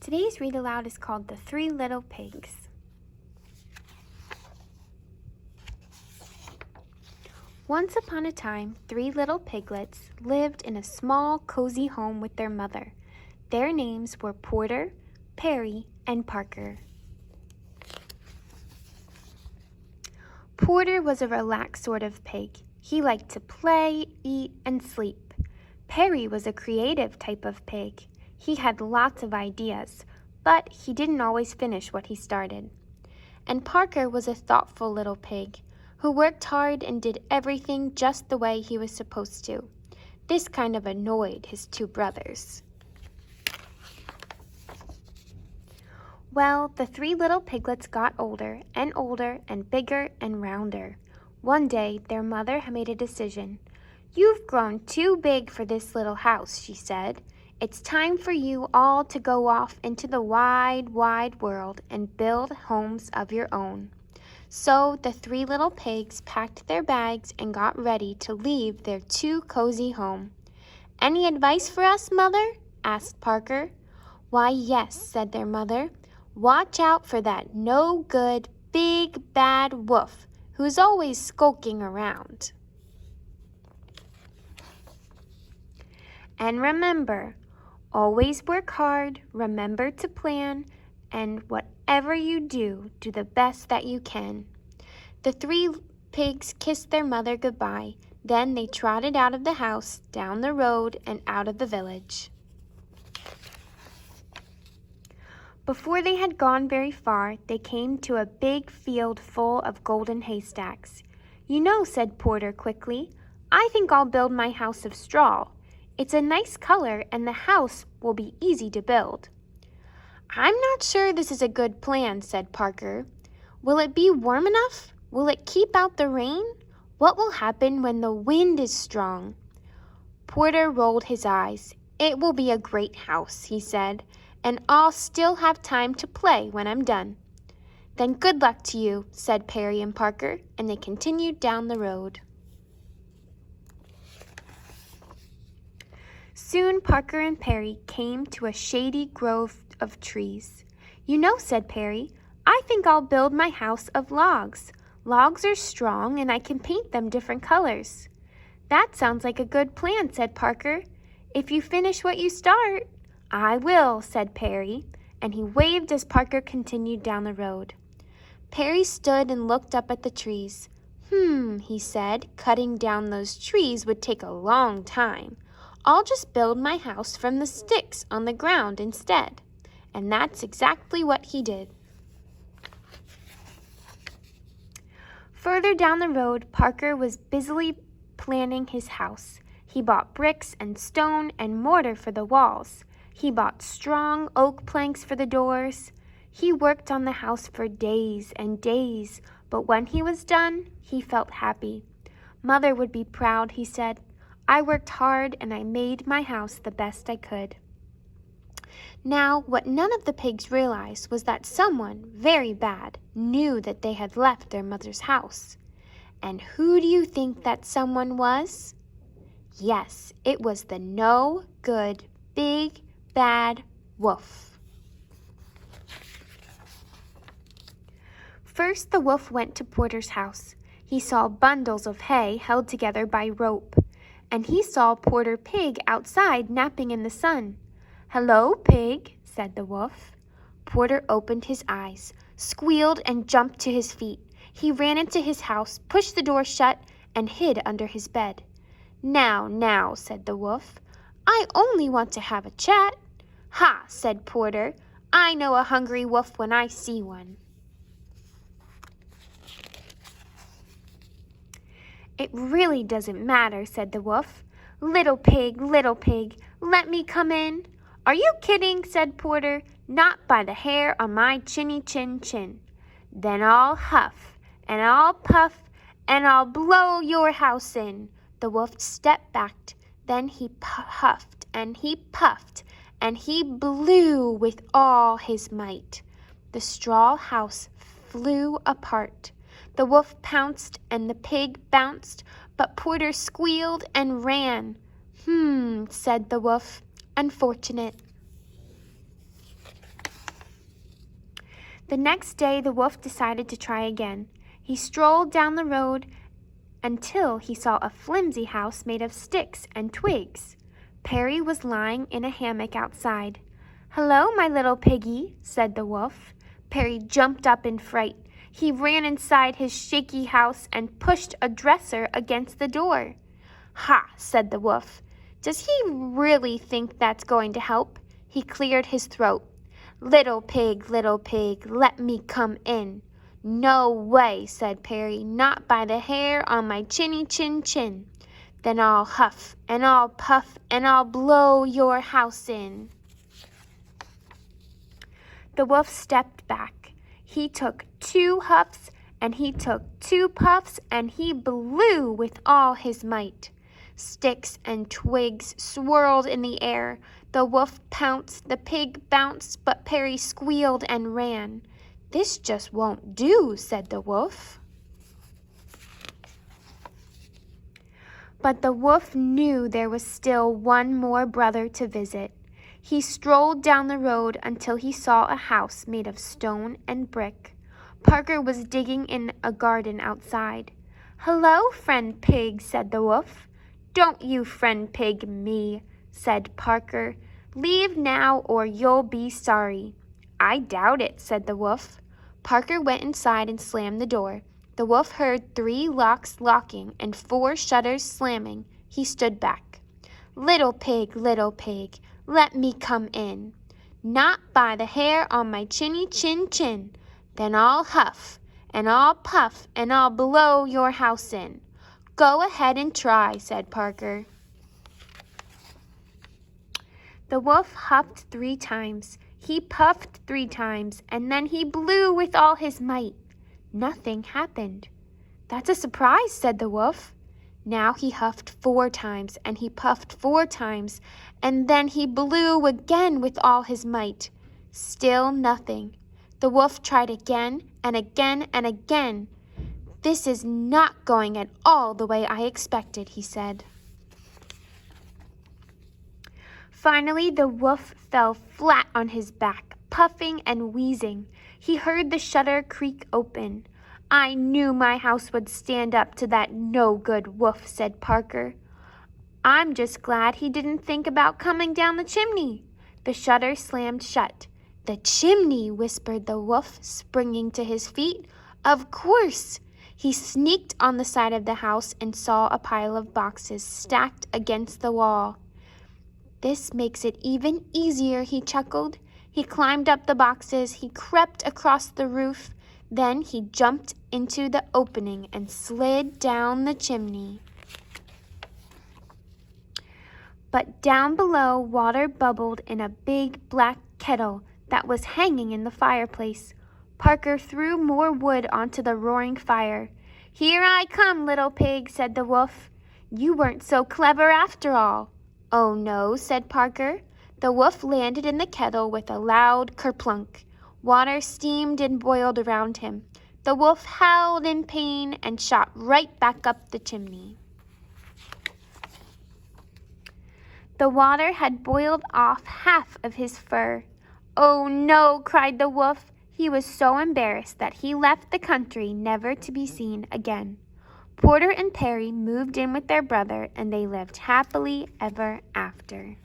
Today's read aloud is called The Three Little Pigs. Once upon a time, three little piglets lived in a small, cozy home with their mother. Their names were Porter, Perry, and Parker. Porter was a relaxed sort of pig. He liked to play, eat, and sleep. Perry was a creative type of pig. He had lots of ideas, but he didn't always finish what he started. And Parker was a thoughtful little pig who worked hard and did everything just the way he was supposed to. This kind of annoyed his two brothers. Well, the three little piglets got older and bigger and rounder. One day, their mother made a decision. "You've grown too big for this little house," she said. "It's time for you all to go off into the wide, wide world and build homes of your own." So the three little pigs packed their bags and got ready to leave their too cozy home. "Any advice for us, Mother?" asked Parker. "Why, yes," said their mother. "Watch out for that no-good, big, bad wolf who's always skulking around. And remember, always work hard, remember to plan, and whatever you do, do the best that you can." The three pigs kissed their mother goodbye. Then they trotted out of the house, down the road, and out of the village. Before they had gone very far, they came to a big field full of golden haystacks. "You know," said Porter quickly, "I think I'll build my house of straw. It's a nice color and the house will be easy to build." "I'm not sure this is a good plan," said Parker. "Will it be warm enough? Will it keep out the rain? What will happen when the wind is strong?" Porter rolled his eyes. "It will be a great house," he said, "and I'll still have time to play when I'm done." "Then good luck to you," said Perry and Parker, and they continued down the road. Soon Parker and Perry came to a shady grove of trees. "You know," said Perry, "I think I'll build my house of logs. Logs are strong and I can paint them different colors." "That sounds like a good plan," said Parker. "If you finish what you start." "I will," said Perry, and he waved as Parker continued down the road. Perry stood and looked up at the trees. He said, "cutting down those trees would take a long time. I'll just build my house from the sticks on the ground instead." And that's exactly what he did. Further down the road, Parker was busily planning his house. He bought bricks and stone and mortar for the walls. He bought strong oak planks for the doors. He worked on the house for days and days, but when he was done, he felt happy. "Mother would be proud," he said. "I worked hard and I made my house the best I could." Now, what none of the pigs realized was that someone very bad knew that they had left their mother's house. And who do you think that someone was? Yes, it was the no-good, big, bad wolf. First, the wolf went to Porter's house. He saw bundles of hay held together by rope, and he saw Porter Pig outside napping in the sun. "Hello, Pig," said the wolf. Porter opened his eyes, squealed, and jumped to his feet. He ran into his house, pushed the door shut, and hid under his bed. Now," said the wolf, "I only want to have a chat." "Ha," said Porter, "I know a hungry wolf when I see one." "It really doesn't matter," said the wolf. Little pig, let me come in." "Are you kidding?" said Porter. "Not by the hair on my chinny chin." "Then I'll huff, and I'll puff, and I'll blow your house in." The wolf stepped back. Then he huffed, and he puffed, and he blew with all his might. The straw house flew apart. The wolf pounced, and the pig bounced, but Porter squealed and ran. Said the wolf, "Unfortunate." The next day the wolf decided to try again. He strolled down the road until he saw a flimsy house made of sticks and twigs. Perry was lying in a hammock outside. "Hello, my little piggy," said the wolf. Perry jumped up in fright. He ran inside his shaky house and pushed a dresser against the door. "Ha," said the wolf. "Does he really think that's going to help?" He cleared his throat. Little pig, let me come in." "No way," said Perry, "not by the hair on my chinny chin chin." "Then I'll huff, and I'll puff, and I'll blow your house in." The wolf stepped back. He took 2 huffs, and he took 2 puffs, and he blew with all his might. Sticks and twigs swirled in the air. The wolf pounced, the pig bounced, but Perry squealed and ran. "This just won't do," said the wolf. But the wolf knew there was still one more brother to visit. He strolled down the road until he saw a house made of stone and brick. Parker was digging in a garden outside. "Hello, friend pig," said the wolf. "Don't you friend pig me," said Parker. "Leave now or you'll be sorry." "I doubt it," said the wolf. Parker went inside and slammed the door. The wolf heard 3 locks locking and 4 shutters slamming. He stood back. Little pig, let me come in." "Not by the hair on my chinny chin chin." "Then I'll huff, and I'll puff, and I'll blow your house in." "Go ahead and try," said Parker. The wolf huffed 3 times. He puffed 3 times, and then he blew with all his might. Nothing happened. "That's a surprise," said the wolf. Now he huffed 4 times, and he puffed 4 times, and then he blew again with all his might. Still nothing. The wolf tried again and again and again. "This is not going at all the way I expected," he said. Finally, the wolf fell flat on his back, puffing and wheezing. He heard the shutter creak open. "I knew my house would stand up to that no-good wolf," said Parker. "I'm just glad he didn't think about coming down the chimney." The shutter slammed shut. "The chimney," whispered the wolf, springing to his feet. "Of course." He sneaked on the side of the house and saw a pile of boxes stacked against the wall. "This makes it even easier," he chuckled. He climbed up the boxes, he crept across the roof, then he jumped into the opening and slid down the chimney. But down below, water bubbled in a big black kettle that was hanging in the fireplace. Parker threw more wood onto the roaring fire. "Here I come, little pig," said the wolf. "You weren't so clever after all." "Oh no," said Parker. The wolf landed in the kettle with a loud kerplunk. Water steamed and boiled around him. The wolf howled in pain and shot right back up the chimney. The water had boiled off half of his fur. "Oh no," cried the wolf. He was so embarrassed that he left the country never to be seen again. Porter and Perry moved in with their brother, and they lived happily ever after.